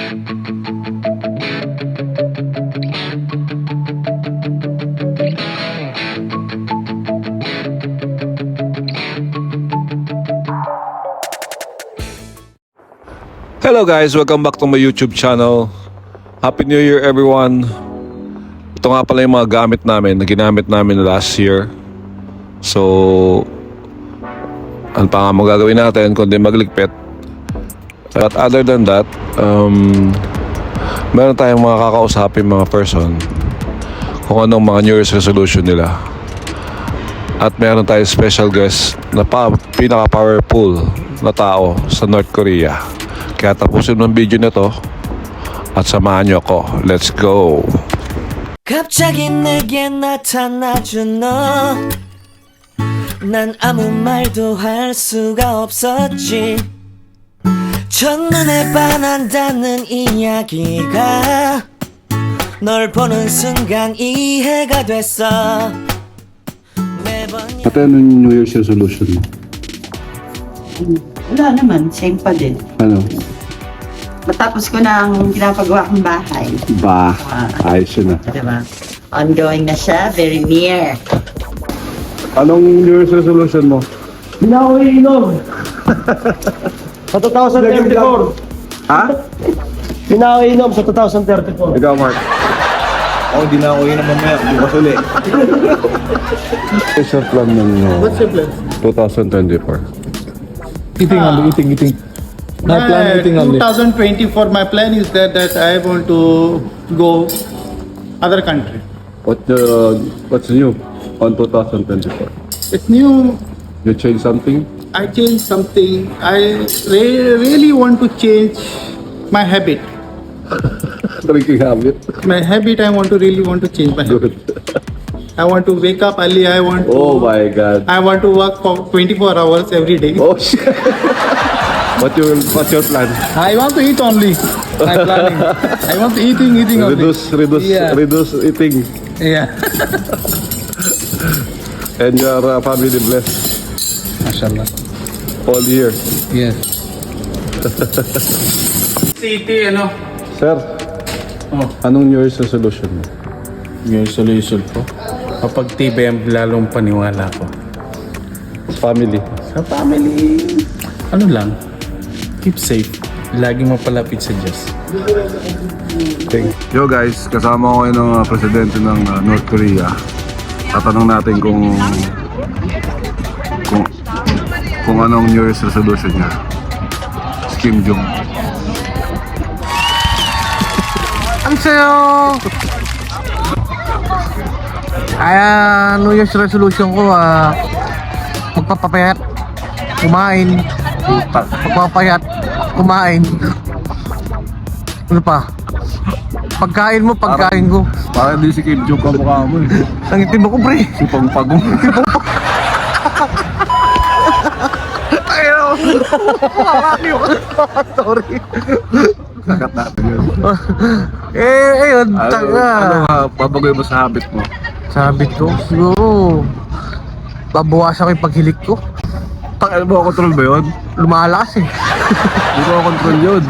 Hello guys, welcome back to my YouTube channel. Happy New Year everyone. Ito nga pala yung mga gamit namin na ginamit namin last year. So, ano pa nga magagawin natin kundi magligpit. At other than that, meron tayong mga kakausapin mga person kung anong mga New Year's resolution nila. At meron tayong special guest na pinaka-powerful na tao sa North Korea. Kaya tapusin ng video na to at samahan nyo ako. Let's go! 갑자기 내게 나타나준 너 난 아무 말도 할 수가 없었지 첫눈에 반한다는 이야기가 널 보는 순간 이해가 됐어 매번 Ate, anong New Year's resolution mo? Wala naman, same pa din. Ano? Matapos ko na ang ginapagawa kong bahay. Ayos yun ah. Diba? Ongoing na siya, very near. Anong New Year's resolution mo? Pinauiinom sa 2034. Ha? Pinauiinom sa 2034. Ikaw, Mark. Ako, di na ako yun naman mamaya. Bukas ulit. What's your plan ng What's your plan? 2024? Eating only, eating. My plan eating only. 2024, my plan is that I want to go other country. What's new on 2024? It's new. You change something? I change something. I really want to change my habit. Drinking habit? My habit, I really want to change my habit. Good. I want to wake up early. Oh my God. I want to work for 24 hours every day. Oh shit. What's your plan? I want to eat only. My planning. I want to eating only. Yeah. Reduce eating. Yeah. And your family blessed Mashallah. all year. Yes. City, Sir, anong New Year's resolution mo? Yung solution ko, kapag TBM lalong paniwala ko. Family. Sa family, ano lang, keep safe. Laging mapalapit sa Diyos. Yo guys, kasama ko ngayon ng presidente ng North Korea. Tatanong natin kung anong New Year's resolution niya. Si Kim Jong. New Year's resolution ko, magpapapayat, kumain, magpapayat, kumain. Ano pa? Pagkain ko. Parang di si Kim Jong kamukha mo eh. Ang itim ako, pre. Si Pangpagong. Sorry. Sakat natin yun. Ayun, Babagoy mo sa habit mo? Sabi ko, siguro, babawasan ko yung paghilik ko. Ano ba, control ba yun? Lumalakas eh. Hindi ko control yun.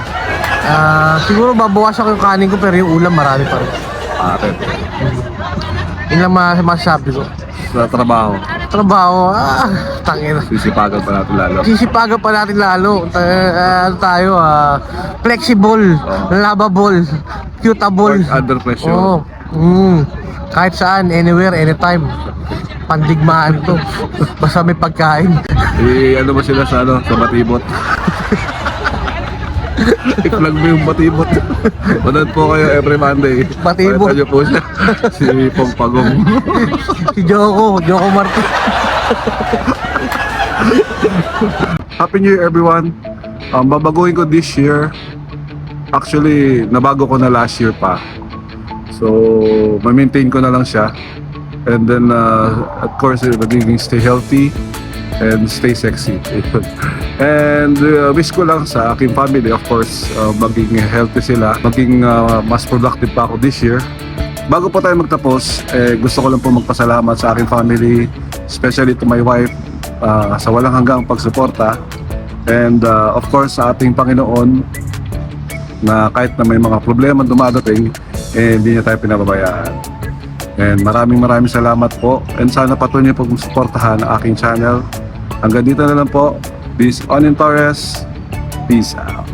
Siguro babawasan ko yung kanin ko pero yung ulam marami pa rin. Bakit? Yun lang masasabi ko. Sa trabaho, Tangina. sisipagan pa natin lalo. Sisipagan pa natin lalo. Flexible, lovable, cutable. Work under pressure. Oo. Kahit saan, anywhere, anytime. Pandigmaan to. Basta may pagkain. Ano ba sila sa batibot? I-plug mo yung batibot. Manood po kayo every Monday. Batibot. Pakita nyo po siya. Si Pongpagong. Si Joko Martin. Happy New Year everyone. Babaguhin ko this year. Actually, nabago ko na last year pa. So, ma-maintain ko na lang siya. And then, of course, magiging stay healthy and stay sexy. And wish ko lang sa aking family, of course, maging healthy sila, maging mas productive pa ako this year. Bago po tayo magtapos, gusto ko lang po magpasalamat sa aking family, especially to my wife, sa walang hanggang pagsuporta. And of course, sa ating Panginoon, na kahit na may mga problema dumadating, eh hindi niya tayo pinababayaan. And maraming salamat po. And sana patuloy niyo pong suportahan ang aking channel. Hanggang dito na lang po. This is Onin Torres. Peace out.